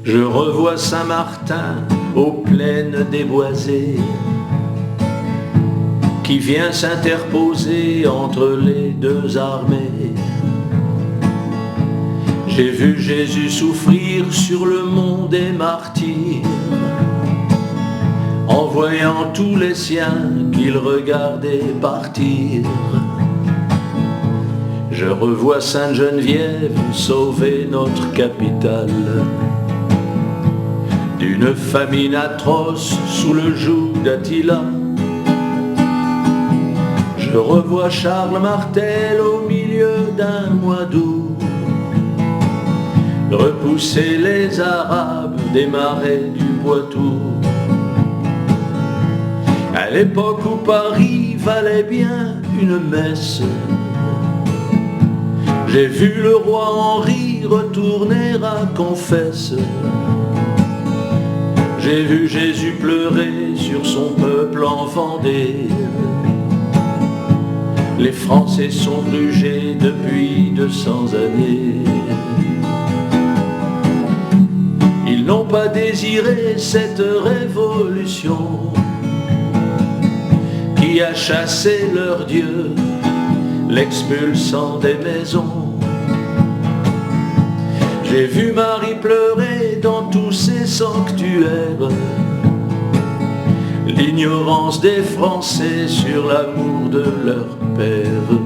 Je revois Saint-Martin aux plaines déboisées qui vient s'interposer entre les deux armées. J'ai vu Jésus souffrir sur le mont des martyrs, en voyant tous les siens qu'il regardait partir. Je revois Sainte-Geneviève sauver notre capitale d'une famine atroce sous le joug d'Attila. Je revois Charles Martel au milieu d'un mois d'août repousser les Arabes des marais du Poitou. À l'époque où Paris valait bien une messe, j'ai vu le roi Henri retourner à Confesse. J'ai vu Jésus pleurer sur son peuple en Vendée. Les Français sont grugés depuis 200 années. Ils n'ont pas désiré cette révolution qui a chassé leur Dieu, l'expulsant des maisons. J'ai vu Marie pleurer dans tous ses sanctuaires, l'ignorance des Français sur l'amour de leur père.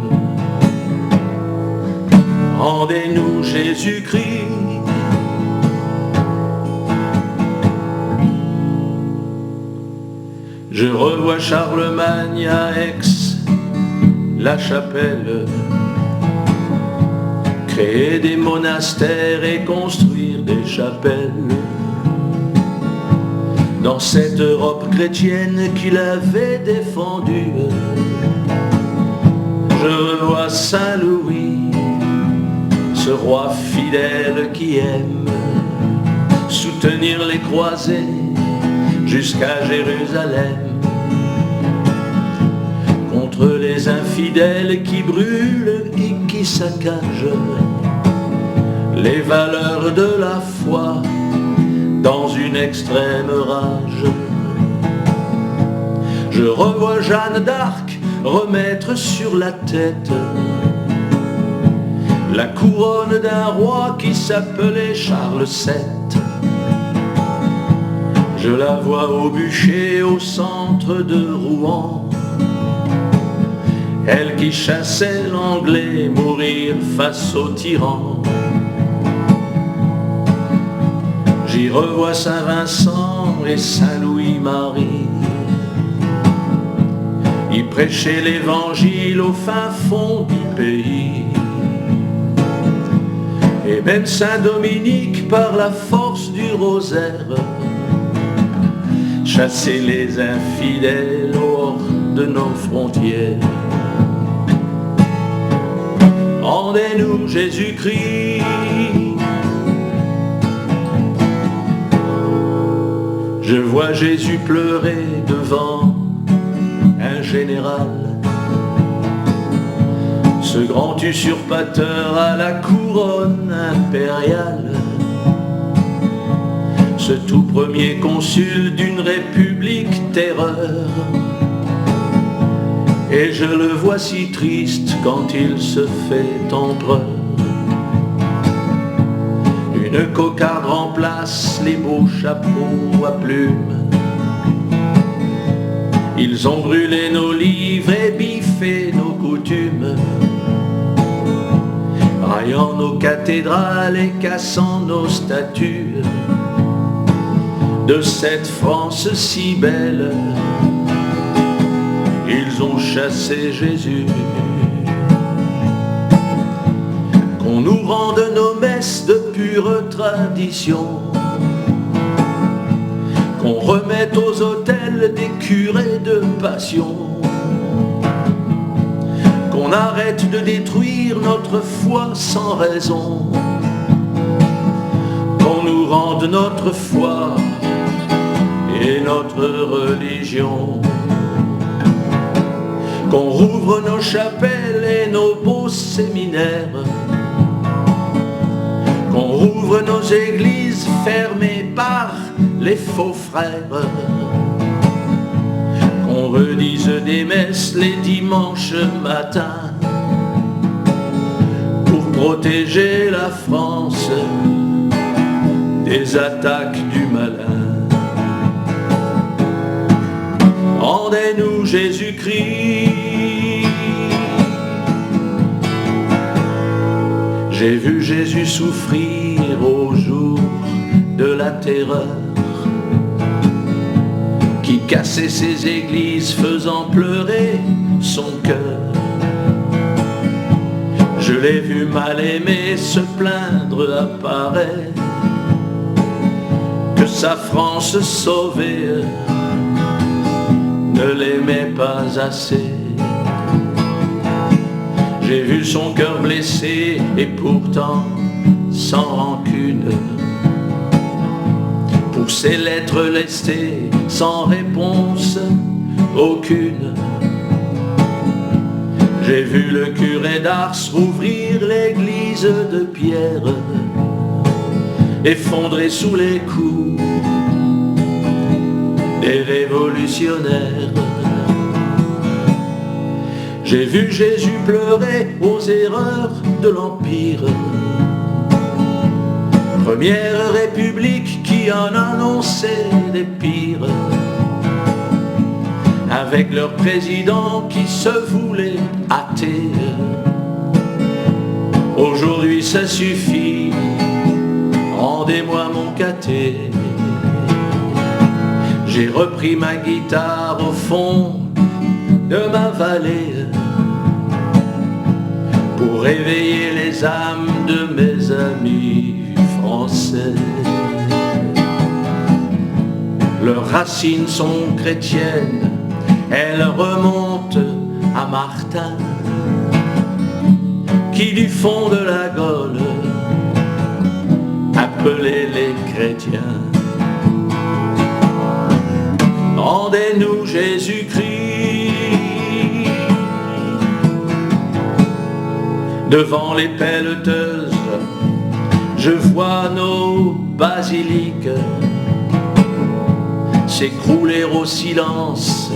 Rendez-nous Jésus-Christ. Je revois Charlemagne à Aix-la-Chapelle, créer des monastères et construire des chapelles. Dans cette Europe chrétienne qu'il avait défendue, je revois Saint-Louis, ce roi fidèle qui aime soutenir les croisés jusqu'à Jérusalem, contre les infidèles qui brûlent et qui saccagent les valeurs de la foi dans une extrême rage. Je revois Jeanne d'Arc remettre sur la tête la couronne d'un roi qui s'appelait Charles VII. Je la vois au bûcher au centre de Rouen, elle qui chassait l'Anglais mourir face aux tyrans. J'y revois Saint-Vincent et Saint-Louis-Marie, y prêcher l'évangile au fin fond du pays. Et même Saint-Dominique par la force du rosaire chasser les infidèles hors de nos frontières. Rendez-nous Jésus-Christ. Je vois Jésus pleurer devant un général, ce grand usurpateur à la couronne impériale, ce tout premier consul d'une république terreur. Et je le vois si triste quand il se fait empereur. Une cocarde remplace les beaux chapeaux à plumes. Ils ont brûlé nos livres et biffé nos coutumes, raillant nos cathédrales et cassant nos statues de cette France si belle. Ils ont chassé Jésus. Qu'on nous rende nos messes de pure tradition, qu'on remette aux autels des curés de passion, qu'on arrête de détruire notre foi sans raison, qu'on nous rende notre foi et notre religion, qu'on rouvre nos chapelles et nos beaux séminaires, qu'on rouvre nos églises l'église fermée par les faux frères, qu'on redise des messes les dimanches matins, pour protéger la France des attaques du malin. Rendez-nous Jésus-Christ. J'ai vu Jésus souffrir au jour de la terreur, qui cassait ses églises faisant pleurer son cœur. Je l'ai vu mal aimé se plaindre à pareil, que sa France sauvée ne l'aimait pas assez. J'ai vu son cœur blessé et pourtant sans rancune, pour ses lettres lestées sans réponse aucune. J'ai vu le curé d'Ars ouvrir l'église de pierre, effondrée sous les coups des révolutionnaires. J'ai vu Jésus pleurer aux erreurs de l'Empire, première république qui en annonçait des pires, avec leur président qui se voulait athée. Aujourd'hui ça suffit, rendez-moi mon caté. J'ai repris ma guitare au fond de ma vallée, pour réveiller les âmes de mes amis français. Leurs racines sont chrétiennes, elles remontent à Martin, qui du fond de la Gaule appelait les chrétiens. Rendez-nous Jésus-Christ. Devant les pelleteuses, je vois nos basiliques s'écrouler au silence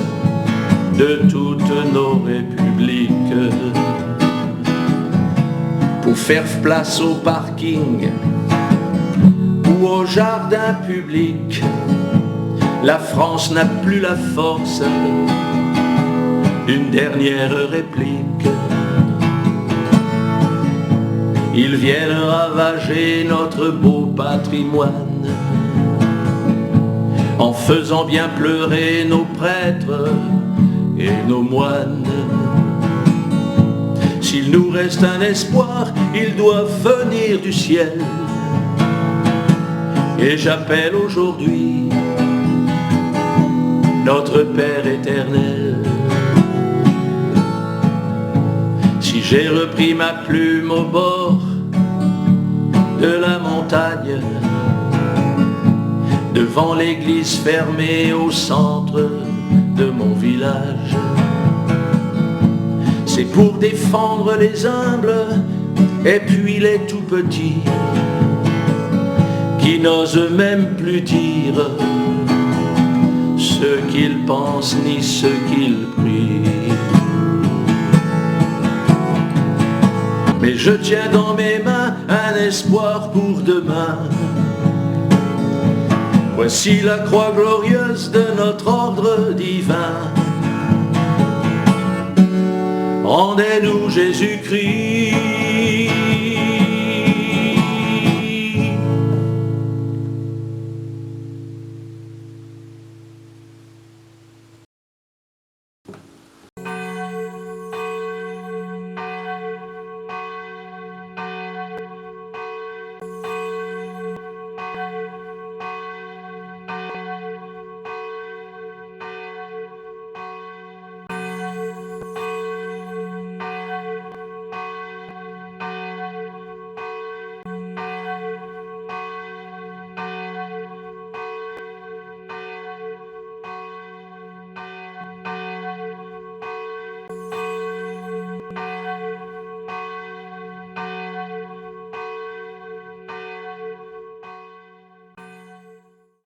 de toutes nos républiques, pour faire place au parking ou au jardin public. La France n'a plus la force d'une dernière réplique. Ils viennent ravager notre beau patrimoine, en faisant bien pleurer nos prêtres et nos moines. S'il nous reste un espoir, il doit venir du ciel. Et j'appelle aujourd'hui notre Père éternel. Si j'ai repris ma plume au bord de la montagne, devant l'église fermée au centre de mon village, c'est pour défendre les humbles et puis les tout petits, qui n'osent même plus dire ce qu'ils pensent ni ce qu'ils prient. Mais je tiens dans mes mains un espoir pour demain. Voici la croix glorieuse de notre ordre divin. Rendez-nous Jésus-Christ.